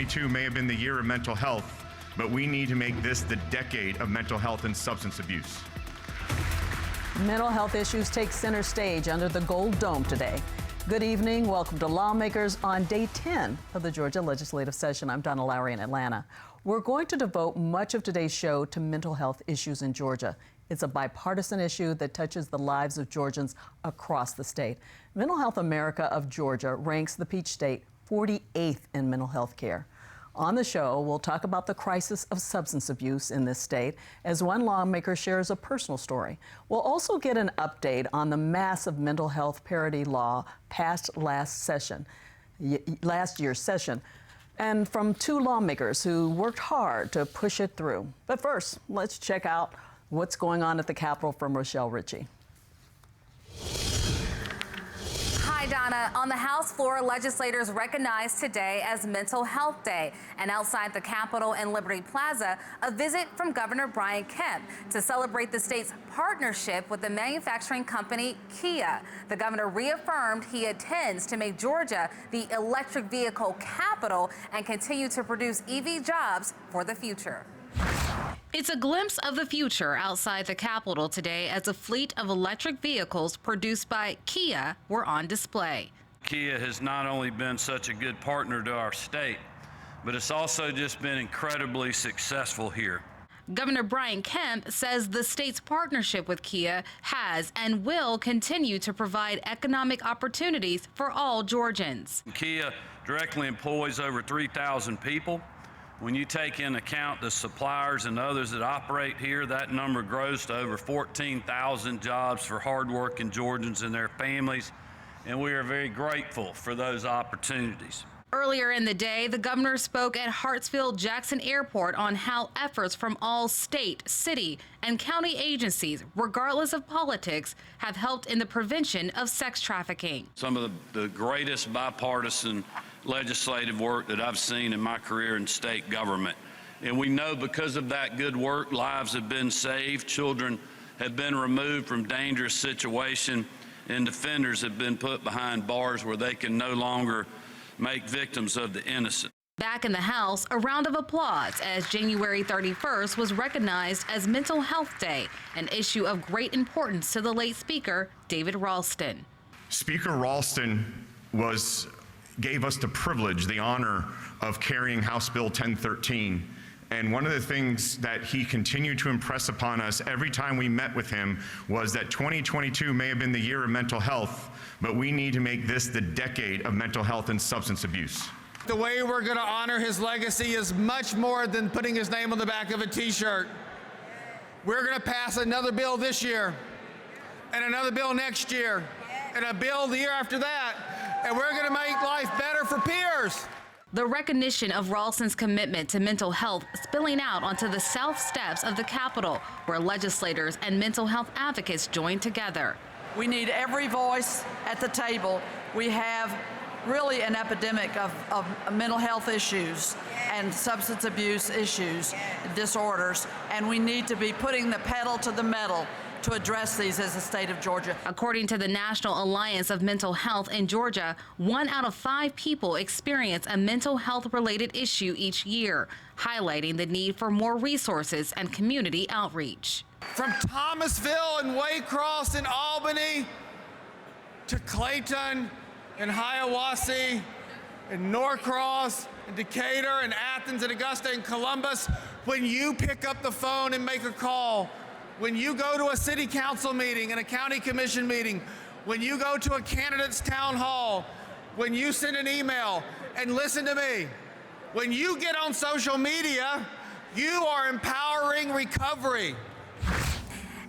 2022 may have been the year of mental health, but we need to make this the decade of mental health and substance abuse. Mental health issues take center stage under the Gold Dome today. Good evening. Welcome to Lawmakers on day 10 of the Georgia legislative session. I'm Donna Lowry in Atlanta. We're going to devote much of today's show to mental health issues in Georgia. It's a bipartisan issue that touches the lives of Georgians across the state. Mental Health America of Georgia ranks the Peach State 48th in mental health care. On the show, we'll talk about the crisis of substance abuse in this state as one lawmaker shares a personal story. We'll also get an update on the massive mental health parity law passed last year's session, and from two lawmakers who worked hard to push it through. But first, let's check out what's going on at the Capitol from Rochelle Ritchie. Hi, Donna. On the House floor, legislators recognized today as Mental Health Day. And outside the Capitol and Liberty Plaza, a visit from Governor Kemp to celebrate the state's partnership with the manufacturing company Kia. The governor reaffirmed he intends to make Georgia the electric vehicle capital and continue to produce EV jobs for the future. It's a glimpse of the future outside the Capitol today as a fleet of electric vehicles produced by Kia were on display. Kia has not only been such a good partner to our state, but it's also just been incredibly successful here. Governor Kemp says the state's partnership with Kia has and will continue to provide economic opportunities for all Georgians. Kia directly employs over 3,000 people. When you take into account the suppliers and others that operate here, that number grows to over 14,000 jobs for hardworking Georgians and their families, and we are very grateful for those opportunities. Earlier in the day, the governor spoke at Hartsfield-Jackson Airport on how efforts from all state, city, and county agencies, regardless of politics, have helped in the prevention of sex trafficking. Some of the greatest bipartisan legislative work that I've seen in my career in state government. And we know because of that good work, lives have been saved, children have been removed from dangerous situations, and offenders have been put behind bars where they can no longer make victims of the innocent. Back in the House, a round of applause as January 31st was recognized as Mental Health Day, an issue of great importance to the late Speaker David Ralston. Speaker Ralston gave us the privilege, the honor of carrying House Bill 1013. And one of the things that he continued to impress upon us every time we met with him was that 2022 may have been the year of mental health, but we need to make this the decade of mental health and substance abuse. The way we're going to honor his legacy is much more than putting his name on the back of a t-shirt. We're going to pass another bill this year, and another bill next year, and a bill the year after that, and we're going to make life better for peers. The recognition of Ralston's commitment to mental health spilling out onto the south steps of the Capitol, where legislators and mental health advocates joined together. We need every voice at the table. We have really an epidemic of mental health issues and substance abuse issues, disorders, and we need to be putting the pedal to the metal to address these as the state of Georgia. According to the National Alliance of Mental Health in Georgia, 1 out of 5 people experience a mental health-related issue each year, highlighting the need for more resources and community outreach. From Thomasville and Waycross and Albany to Clayton and Hiawassee and Norcross and Decatur and Athens and Augusta and Columbus, when you pick up the phone and make a call, when you go to a city council meeting and a county commission meeting, when you go to a candidate's town hall, when you send an email, and listen to me, when you get on social media, you are empowering recovery.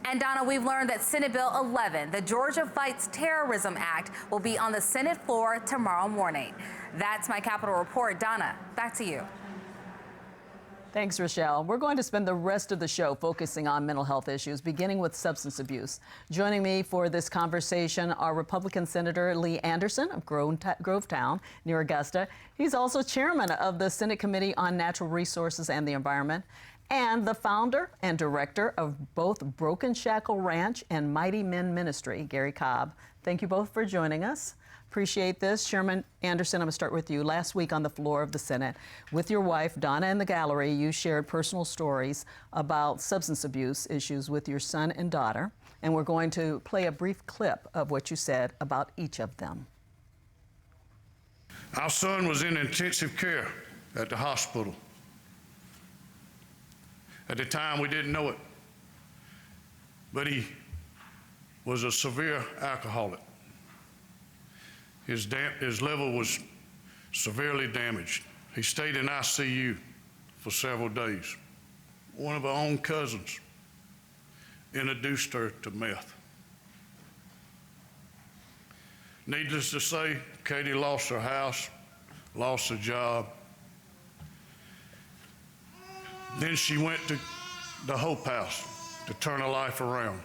And Donna, we've learned that Senate Bill 11, the Georgia Fights Terrorism Act, will be on the Senate floor tomorrow morning. That's my Capitol report. Donna, back to you. Thanks, Rochelle. We're going to spend the rest of the show focusing on mental health issues, beginning with substance abuse. Joining me for this conversation are Republican Senator Lee Anderson of Grovetown, near Augusta. He's also chairman of the Senate Committee on Natural Resources and the Environment, and the founder and director of both Broken Shackle Ranch and Mighty Men Ministry, Gary Cobb. Thank you both for joining us. Appreciate this. Chairman Anderson, I'm going to start with you. Last week on the floor of the Senate, with your wife, Donna, in the gallery, you shared personal stories about substance abuse issues with your son and daughter. And we're going to play a brief clip of what you said about each of them. Our son was in intensive care at the hospital. At the time, we didn't know it, but he was a severe alcoholic. His liver was severely damaged. He stayed in ICU for several days. One of our own cousins introduced her to meth. Needless to say, Katie lost her house, lost her job. Then she went to the Hope House to turn her life around.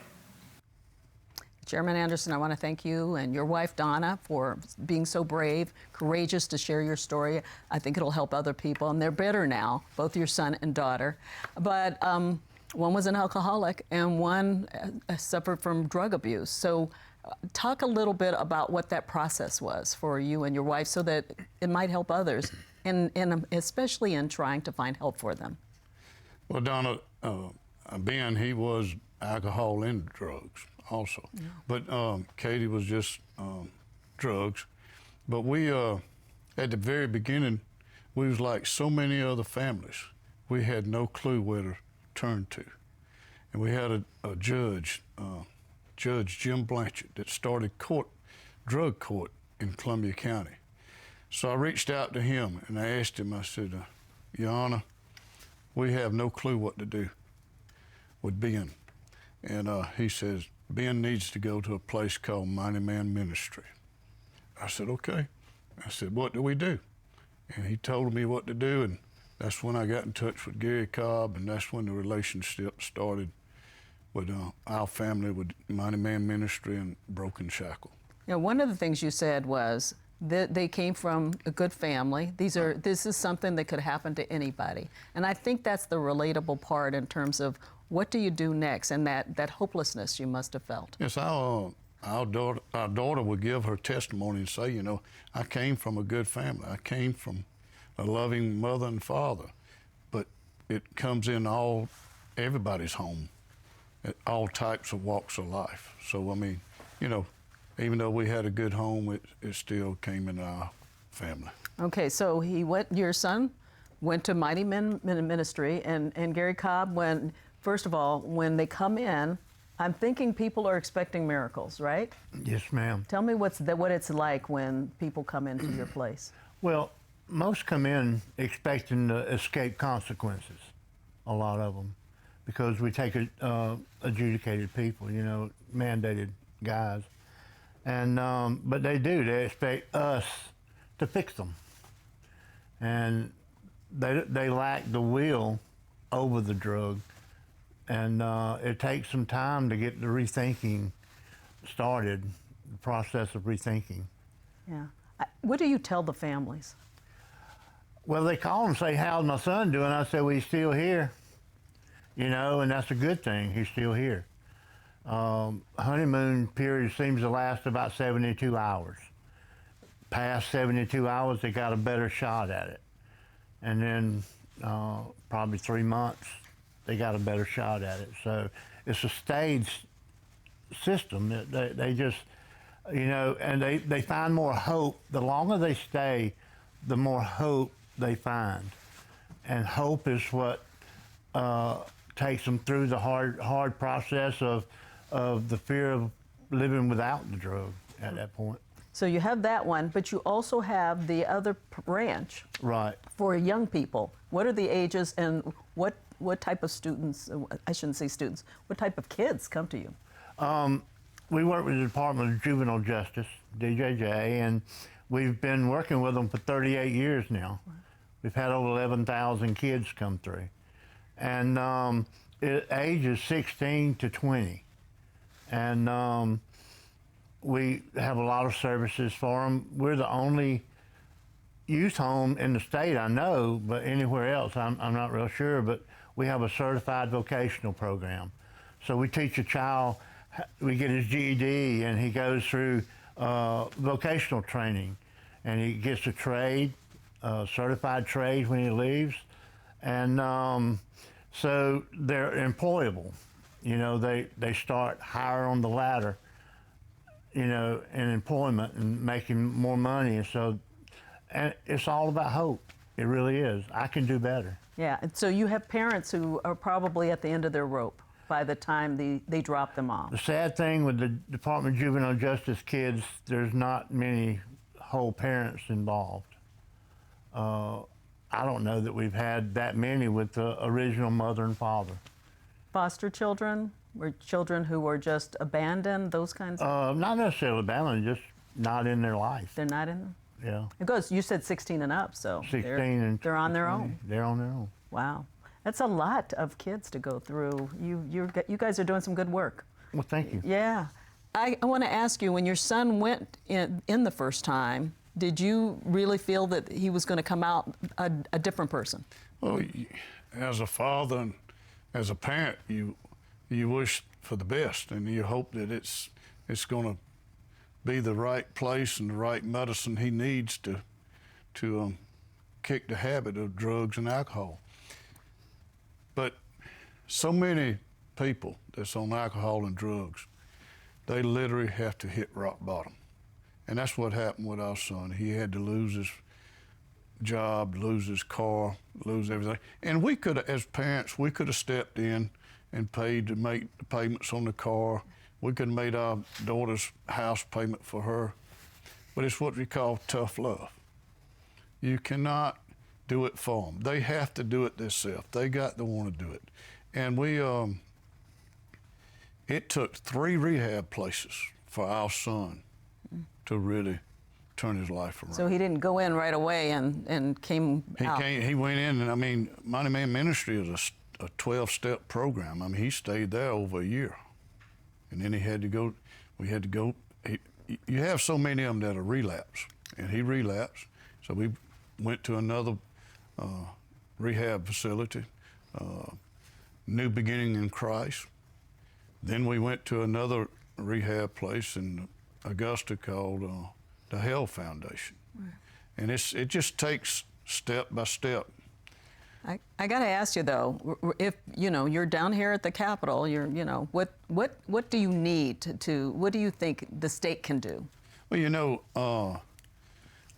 Chairman Anderson, I want to thank you and your wife, Donna, for being so brave, courageous to share your story. I think it'll help other people, and they're better now, both your son and daughter. But one was an alcoholic, and one suffered from drug abuse. So talk a little bit about what that process was for you and your wife so that it might help others, and especially in trying to find help for them. Well, Donna, Ben, he was alcohol and drugs also. Yeah. But Katie was just drugs. But we, at the very beginning, we was like so many other families. We had no clue where to turn to. And we had a judge, Judge Jim Blanchard, that started drug court in Columbia County. So I reached out to him and I asked him, I said, Your Honor, we have no clue what to do with Ben. And he says, Ben needs to go to a place called Mighty Man Ministry. I said, okay. I said, what do we do? And he told me what to do, and that's when I got in touch with Gary Cobb, and that's when the relationship started with our family, with Mighty Man Ministry and Broken Shackle. You know, one of the things you said was that they came from a good family. This is something that could happen to anybody. And I think that's the relatable part in terms of what do you do next, and that hopelessness you must have felt. Yes, our daughter would give her testimony and say, you know, I came from a good family. I came from a loving mother and father. But it comes in everybody's home, at all types of walks of life. So, I mean, you know, even though we had a good home, it still came in our family. Okay, so your son went to Mighty Men Ministry, and Gary Cobb, first of all, when they come in, I'm thinking people are expecting miracles, right? Yes, ma'am. Tell me what it's like when people come into your place. Well, most come in expecting to escape consequences, a lot of them, because we take adjudicated people, you know, mandated guys. And, but they expect us to fix them. And they lack the will over the drug. And it takes some time to get the rethinking started, the process of rethinking. Yeah. What do you tell the families? Well, they call and say, how's my son doing? I say, well, he's still here. You know, and that's a good thing, he's still here. Honeymoon period seems to last about 72 hours. Past 72 hours, they got a better shot at it. And then probably 3 months, they got a better shot at it. So it's a staged system. They just, you know, and they find more hope. The longer they stay, the more hope they find. And hope is what takes them through the hard process of the fear of living without the drug at that point. So you have that one, but you also have the other branch. Right. For young people. What are the ages, and what type of students, I shouldn't say students, what type of kids come to you? We work with the Department of Juvenile Justice, DJJ, and we've been working with them for 38 years now. We've had over 11,000 kids come through. And age is 16 to 20. And we have a lot of services for them. We're the only youth home in the state, I know, but anywhere else, I'm not real sure, but we have a certified vocational program. So we teach a child, we get his GED, and he goes through vocational training, and he gets a trade, certified trade when he leaves, and so they're employable. You know, they start higher on the ladder, you know, in employment and making more money. And so, and it's all about hope. It really is. I can do better. Yeah, and so you have parents who are probably at the end of their rope by the time they drop them off. The sad thing with the Department of Juvenile Justice kids, there's not many whole parents involved. I don't know that we've had that many with the original mother and father. Foster children, or children who were just abandoned, those kinds of... Not necessarily abandoned, just not in their life. They're not in them? Yeah. It goes, you said 16 and up, so 16 and they're on their own. They're on their own. Wow. That's a lot of kids to go through. You guys are doing some good work. Well, thank you. Yeah. I want to ask you, when your son went in the first time, did you really feel that he was going to come out a different person? Well, as a father and as a parent, you wish for the best, and you hope that it's going to be the right place and the right medicine he needs to kick the habit of drugs and alcohol. But so many people that's on alcohol and drugs, they literally have to hit rock bottom. And that's what happened with our son. He had to lose his job, lose his car, lose everything. And we could, as parents, we could have stepped in and paid to make the payments on the car. We could have made our daughter's house payment for her. But it's what we call tough love. You cannot do it for them. They have to do it themselves. They got to want to do it. And we, it took 3 rehab places for our son to really turn his life around. So he didn't go in right away and came out. He went in, and I mean, Mighty Man Ministry is a 12-step program. I mean, he stayed there over a year. And then he had to go, you have so many of them that are relapse, and he relapsed. So we went to another rehab facility, New Beginning in Christ. Then we went to another rehab place in Augusta called the Hell Foundation. Right. And it just takes step by step. I got to ask you though, if you're down here at the Capitol, what do you need to what do you think the state can do? Well,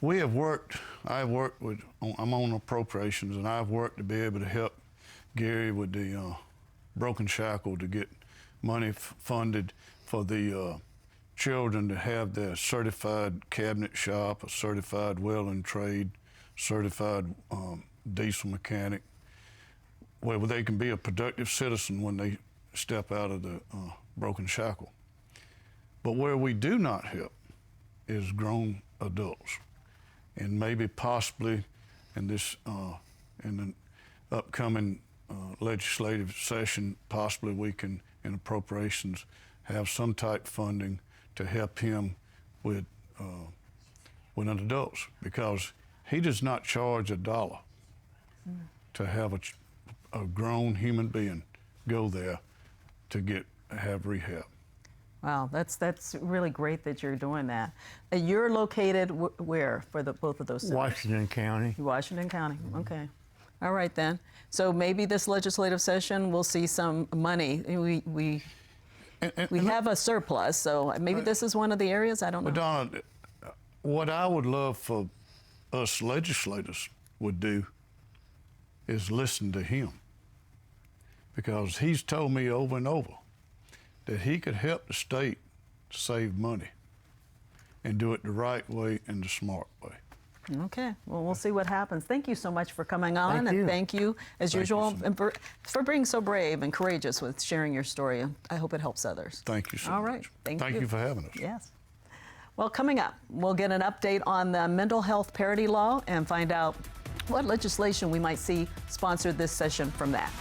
we have worked. I've worked with. I'm on appropriations, and I've worked to be able to help Gary with the Broken Shackle to get money funded for the children to have their certified cabinet shop, a certified welding trade, certified diesel mechanic, where they can be a productive citizen when they step out of the Broken Shackle. But where we do not help is grown adults. And maybe possibly in this, in the upcoming legislative session, possibly we can, in appropriations, have some type of funding to help him with adults, because he does not charge $1 to have a grown human being go there to have rehab. Wow, that's really great that you're doing that. You're located where for both of those centers? Washington County. Washington County, okay. All right then. So maybe this legislative session we'll see some money. We have a surplus, so maybe this is one of the areas, I don't know. Donna, what I would love for us legislators would do is listen to him, because he's told me over and over that he could help the state save money and do it the right way and the smart way. Okay, well, we'll see what happens. Thank you so much for coming on, and thank you, as usual, and for being so brave and courageous with sharing your story. I hope it helps others. Thank you so much. All right, thank you. Thank you for having us. Yes. Well, coming up, we'll get an update on the mental health parity law and find out what legislation we might see sponsored this session from that.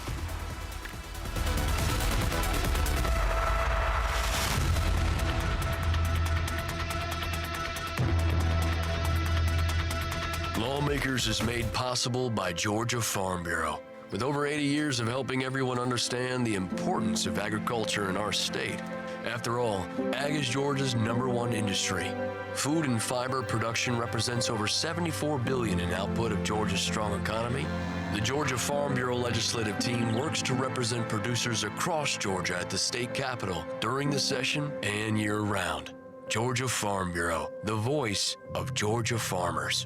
Lawmakers is made possible by Georgia Farm Bureau. With over 80 years of helping everyone understand the importance of agriculture in our state, After all, ag is Georgia's #1 industry. Food and fiber production represents over $74 billion in output of Georgia's strong economy. The Georgia Farm Bureau legislative team works to represent producers across Georgia at the state capitol during the session and year-round. Georgia Farm Bureau, the voice of Georgia farmers.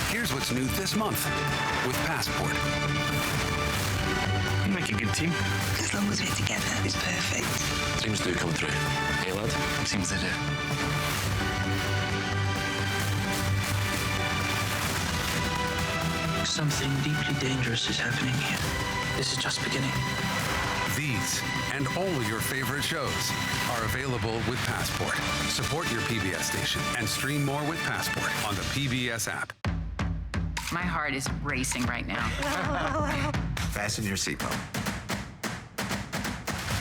Here's what's new this month with Passport. You make a good team. As long as we're together, it's perfect. Seems to come through. Hey, lad? Seems they do. Something deeply dangerous is happening here. This is just beginning. These and all your favorite shows are available with Passport. Support your PBS station and stream more with Passport on the PBS app. My heart is racing right now. Fasten your seatbelt.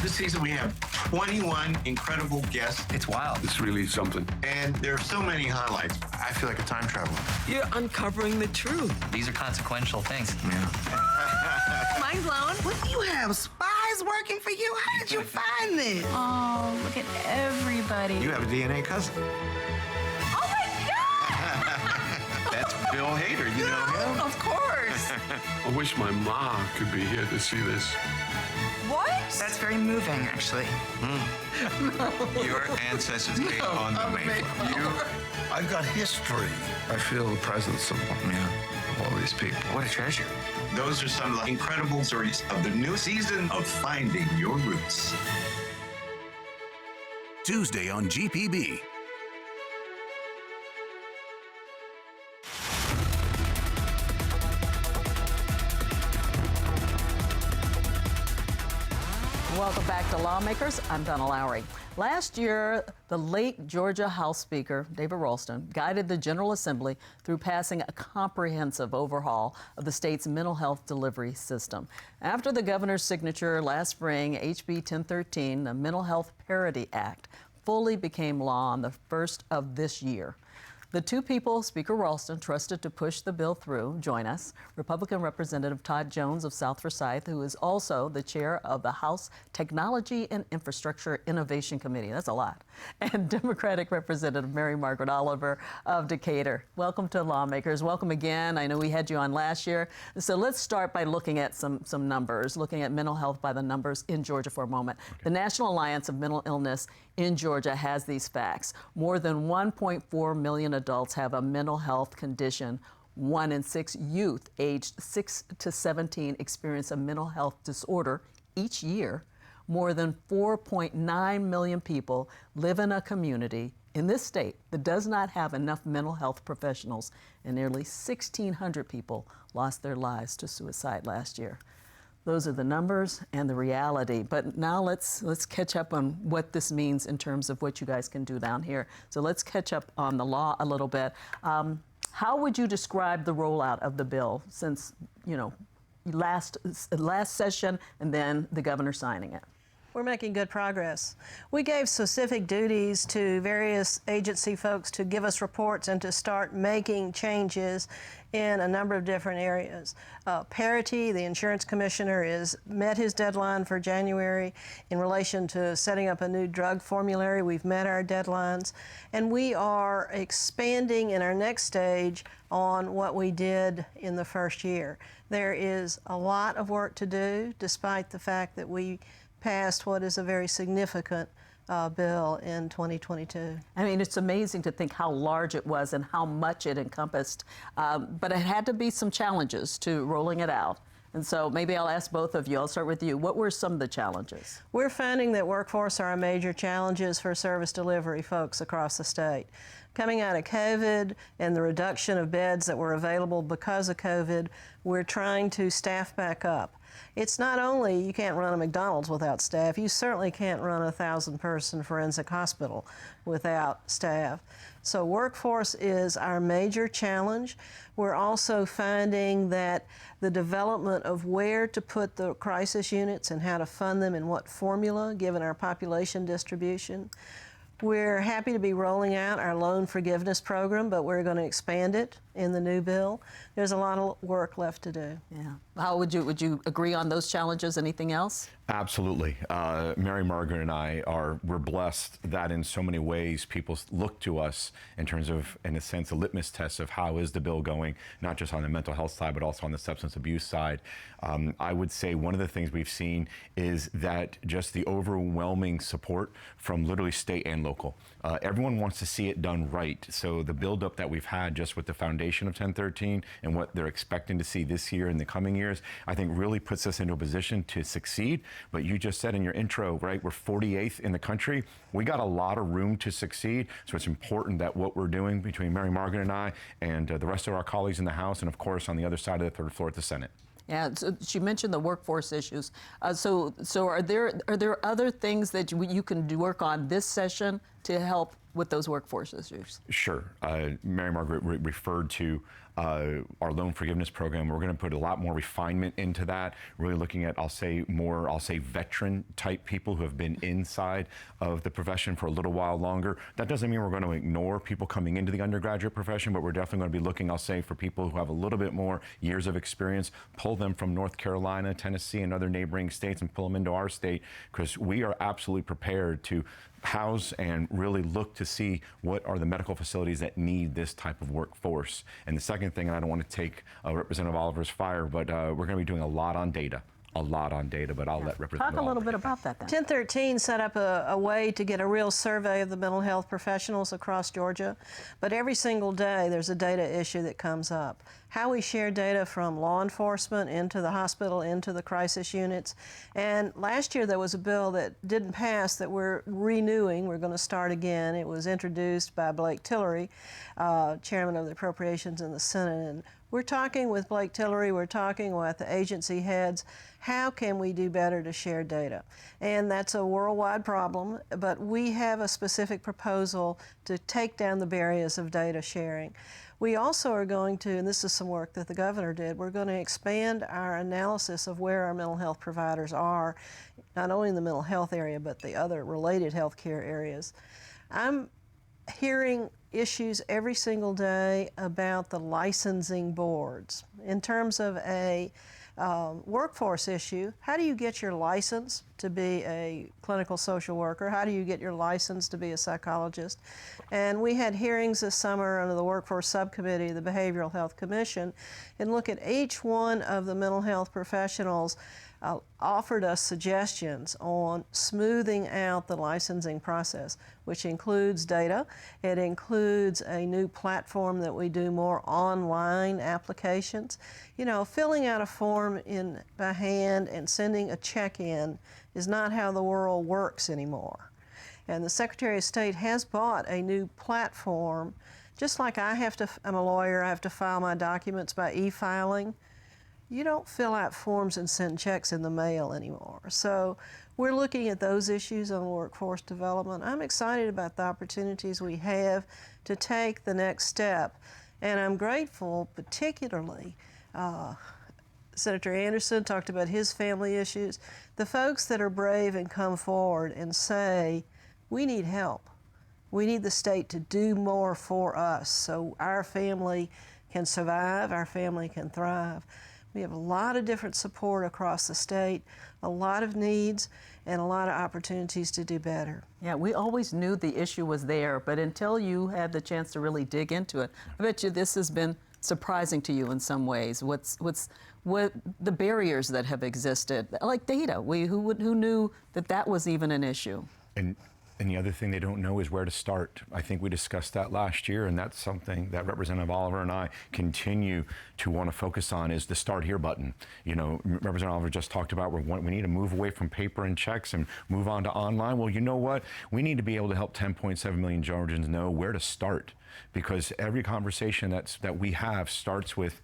This season we have 21 incredible guests. It's wild. It's really something. And there are so many highlights. I feel like a time traveler. You're uncovering the truth. These are consequential things. Yeah. Mind blown. What do you have? Spies working for you? How did you find this? Oh, look at everybody. You have a DNA cousin. Oh my God! That's Bill Hader. You know him? Of course. I wish my mom could be here to see this. What? That's very moving, actually. Your ancestors came on the Mayflower. I've got history. I feel the presence of all these people. What a treasure. Those are some of the incredible stories of the new season of Finding Your Roots. Tuesday on GPB. Welcome back to Lawmakers. I'm Donna Lowry. Last year, the late Georgia House Speaker David Ralston guided the General Assembly through passing a comprehensive overhaul of the state's mental health delivery system. After the governor's signature last spring, HB 1013, the Mental Health Parity Act, fully became law on the 1st of this year. The two people Speaker Ralston trusted to push the bill through join us. Republican Representative Todd Jones of South Forsyth, who is also the chair of the House Technology and Infrastructure Innovation Committee. That's a lot. And Democratic Representative Mary Margaret Oliver of Decatur. Welcome to Lawmakers. Welcome again. I know we had you on last year. So let's start by looking at some numbers, looking at mental health by the numbers in Georgia for a moment. Okay. The National Alliance of Mental Illness in Georgia has these facts. More than 1.4 million adults have a mental health condition. 1 in 6 youth aged 6 to 17 experience a mental health disorder each year. More than 4.9 million people live in a community in this state that does not have enough mental health professionals, and nearly 1,600 people lost their lives to suicide last year. Those are the numbers and the reality. But now let's catch up on what this means in terms of what you guys can do down here. So let's catch up on the law a little bit. How would you describe the rollout of the bill since, last session and then the governor signing it? We're making good progress. We gave specific duties to various agency folks to give us reports and to start making changes in a number of different areas. Parity, the insurance commissioner, met his deadline for January in relation to setting up a new drug formulary. We've met our deadlines, and we are expanding in our next stage on what we did in the first year. There is a lot of work to do, despite the fact that we passed what is a very significant bill in 2022. I mean, it's amazing to think how large it was and how much it encompassed, but it had to be some challenges to rolling it out. And so maybe I'll ask both of you. I'll start with you. What were some of the challenges? We're finding that workforce are a major challenges for service delivery folks across the state. Coming out of COVID and the reduction of beds that were available because of COVID, we're trying to staff back up. It's not only you can't run a McDonald's without staff, you certainly can't run a 1,000-person forensic hospital without staff. So workforce is our major challenge. We're also finding that the development of where to put the crisis units and how to fund them and what formula, given our population distribution. We're happy to be rolling out our loan forgiveness program, but we're going to expand it in the new bill. There's a lot of work left to do. Yeah. How would you agree on those challenges? Anything else? Absolutely. Mary Margaret and I we're blessed that in so many ways people look to us in terms of, in a sense, a litmus test of how is the bill going, not just on the mental health side, but also on the substance abuse side. I would say one of the things we've seen is that just the overwhelming support from literally state and local. Everyone wants to see it done right. So the buildup that we've had just with the foundation of 1013 and what they're expecting to see this year and the coming years, I think really puts us into a position to succeed. But you just said in your intro, right, we're 48th in the country. We got a lot of room to succeed. So it's important that what we're doing between Mary Margaret and I and the rest of our colleagues in the House and, of course, on the other side of the third floor at the Senate. Yeah, so she mentioned the workforce issues. So are there other things that you can work on this session to help with those workforce issues? Sure. Mary Margaret referred to our loan forgiveness program. We're going to put a lot more refinement into that, really looking at, I'll say veteran type people who have been inside of the profession for a little while longer. That doesn't mean we're going to ignore people coming into the undergraduate profession, but we're definitely going to be looking, I'll say, for people who have a little bit more years of experience, pull them from North Carolina, Tennessee, and other neighboring states and pull them into our state, because we are absolutely prepared to house and really look to see what are the medical facilities that need this type of workforce. And the second thing, and I don't want to take Representative Oliver's fire, but we're going to be doing a lot on data, but I'll let Representative Talk a little Oliver bit about that then. 1013 set up a way to get a real survey of the mental health professionals across Georgia, but every single day there's a data issue that comes up. How we share data from law enforcement into the hospital, into the crisis units. And last year there was a bill that didn't pass that we're renewing. We're going to start again. It was introduced by Blake Tillery, chairman of the Appropriations in the Senate. And we're talking with Blake Tillery, we're talking with the agency heads. How can we do better to share data? And that's a worldwide problem, but we have a specific proposal to take down the barriers of data sharing. We also are going to, and this is some work that the governor did, we're going to expand our analysis of where our mental health providers are, not only in the mental health area, but the other related health care areas. I'm hearing issues every single day about the licensing boards. In terms of a workforce issue, how do you get your license to be a clinical social worker? How do you get your license to be a psychologist? And we had hearings this summer under the Workforce Subcommittee, the Behavioral Health Commission, and look at each one of the mental health professionals offered us suggestions on smoothing out the licensing process, which includes data. It includes a new platform that we do more online applications. You know, filling out a form by hand and sending a check in is not how the world works anymore. And the Secretary of State has bought a new platform, just like I'm a lawyer, I have to file my documents by e-filing. You don't fill out forms and send checks in the mail anymore. So we're looking at those issues on workforce development. I'm excited about the opportunities we have to take the next step. And I'm grateful, particularly, Senator Anderson talked about his family issues. The folks that are brave and come forward and say, we need help. We need the state to do more for us so our family can survive, our family can thrive. We have a lot of different support across the state, a lot of needs, and a lot of opportunities to do better. Yeah, we always knew the issue was there, but until you had the chance to really dig into it, I bet you this has been surprising to you in some ways. What the barriers that have existed, like data. Who knew that was even an issue? And the other thing they don't know is where to start. I think we discussed that last year, and that's something that Representative Oliver and I continue to want to focus on is the Start Here button. You know, Representative Oliver just talked about we need to move away from paper and checks and move on to online. Well, you know what? We need to be able to help 10.7 million Georgians know where to start, because every conversation that we have starts with,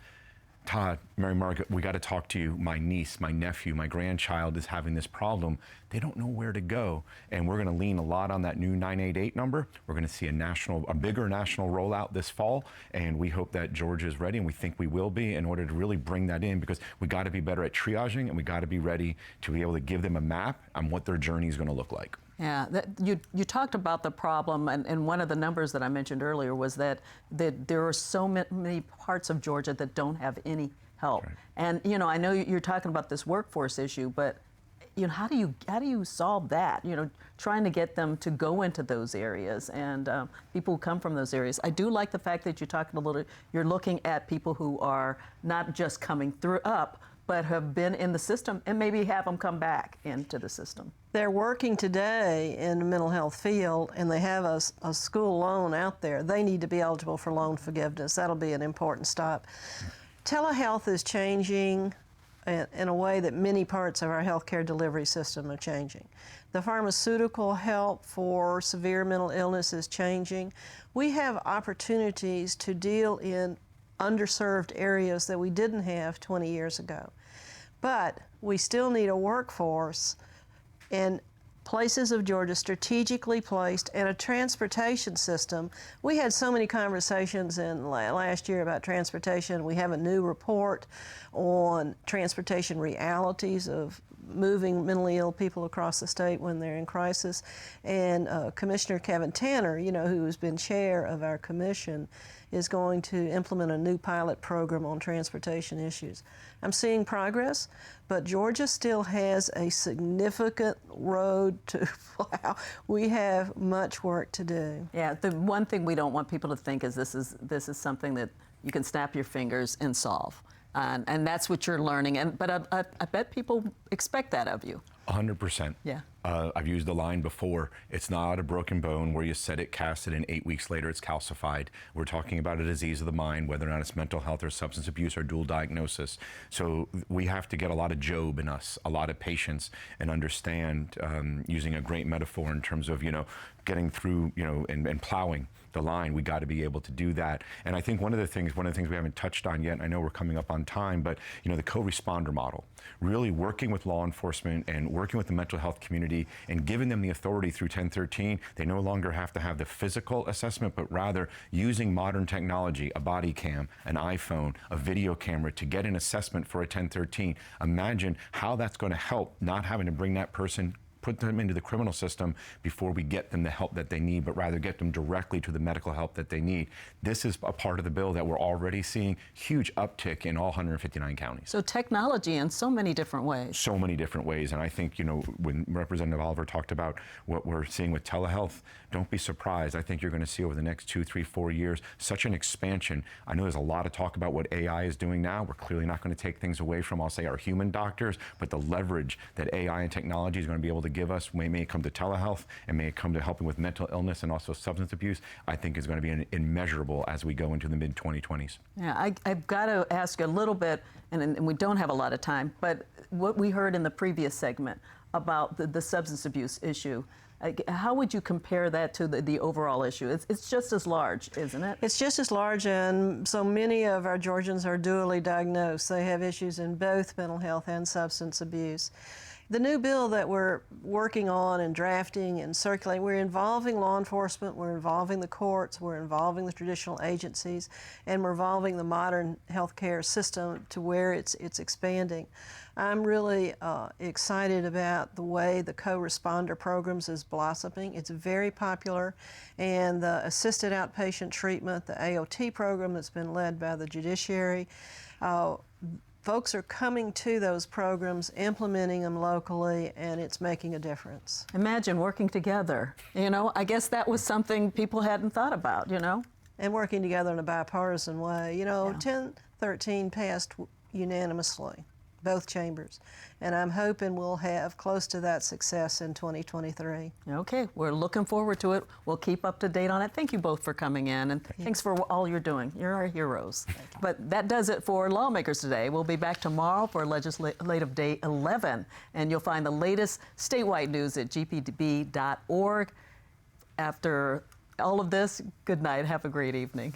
Todd, Mary Margaret, we got to talk to you. My niece, my nephew, my grandchild is having this problem. They don't know where to go. And we're going to lean a lot on that new 988 number. We're going to see a bigger national rollout this fall. And we hope that Georgia is ready, and we think we will be, in order to really bring that in, because we got to be better at triaging, and we got to be ready to be able to give them a map on what their journey is going to look like. Yeah, you talked about the problem, and one of the numbers that I mentioned earlier was that there are so many parts of Georgia that don't have any help. Right. And you know, I know you're talking about this workforce issue, but you know, how do you solve that? You know, trying to get them to go into those areas and people who come from those areas. I do like the fact that you're looking at people who are not just coming up, but have been in the system and maybe have them come back into the system. They're working today in the mental health field and they have a school loan out there. They need to be eligible for loan forgiveness. That'll be an important stop. Telehealth is changing in a way that many parts of our healthcare delivery system are changing. The pharmaceutical help for severe mental illness is changing. We have opportunities to deal in underserved areas that we didn't have 20 years ago. But we still need a workforce in places of Georgia strategically placed and a transportation system. We had so many conversations in last year about transportation. We have a new report on transportation realities of moving mentally ill people across the state when they're in crisis. And Commissioner Kevin Tanner, you know, who has been chair of our commission, is going to implement a new pilot program on transportation issues. I'm seeing progress, but Georgia still has a significant road to plow. We have much work to do. Yeah, the one thing we don't want people to think is this is something that you can snap your fingers and solve. And that's what you're learning. But I bet people expect that of you. 100%. Yeah. I've used the line before, it's not a broken bone where you set it, cast it, and 8 weeks later it's calcified. We're talking about a disease of the mind, whether or not it's mental health or substance abuse or dual diagnosis. So we have to get a lot of Job in us, a lot of patience, and understand, using a great metaphor in terms of, you know, getting through, you know, and plowing the line. We got to be able to do that. And I think one of the things we haven't touched on yet, I know we're coming up on time, but you know, the co-responder model, really working with law enforcement and working with the mental health community and giving them the authority through 1013. They no longer have to have the physical assessment, but rather using modern technology, a body cam, an iPhone, a video camera to get an assessment for a 1013. Imagine how that's going to help not having to bring that person, put them into the criminal system before we get them the help that they need, but rather get them directly to the medical help that they need. This is a part of the bill that we're already seeing huge uptick in all 159 counties. So technology in so many different ways. So many different ways. And I think, you know, when Representative Oliver talked about what we're seeing with telehealth, don't be surprised. I think you're going to see over the next 2, 3, 4 years such an expansion. I know there's a lot of talk about what AI is doing now. We're clearly not going to take things away from, I'll say, our human doctors, but the leverage that AI and technology is going to be able to give us, may it come to telehealth and may it come to helping with mental illness and also substance abuse, I think is going to be immeasurable as we go into the mid-2020s. Yeah, I've got to ask you a little bit, and we don't have a lot of time, but what we heard in the previous segment about the substance abuse issue, how would you compare that to the overall issue? It's just as large, isn't it? It's just as large, and so many of our Georgians are dually diagnosed. They have issues in both mental health and substance abuse. The new bill that we're working on and drafting and circulating, we're involving law enforcement, we're involving the courts, we're involving the traditional agencies, and we're involving the modern healthcare system to where it's expanding. I'm really excited about the way the co-responder programs is blossoming. It's very popular, and the assisted outpatient treatment, the AOT program that's been led by the judiciary, folks are coming to those programs, implementing them locally, and it's making a difference. Imagine working together. You know, I guess that was something people hadn't thought about, you know? And working together in a bipartisan way. You know, Yeah. 1013 passed unanimously, both chambers, and I'm hoping we'll have close to that success in 2023. Okay, we're looking forward to it. We'll keep up to date on it. Thank you both for coming in, and thanks for all you're doing. You're our heroes. But that does it for Lawmakers today. We'll be back tomorrow for Legislative Day 11, and you'll find the latest statewide news at gpb.org. After all of this, good night. Have a great evening.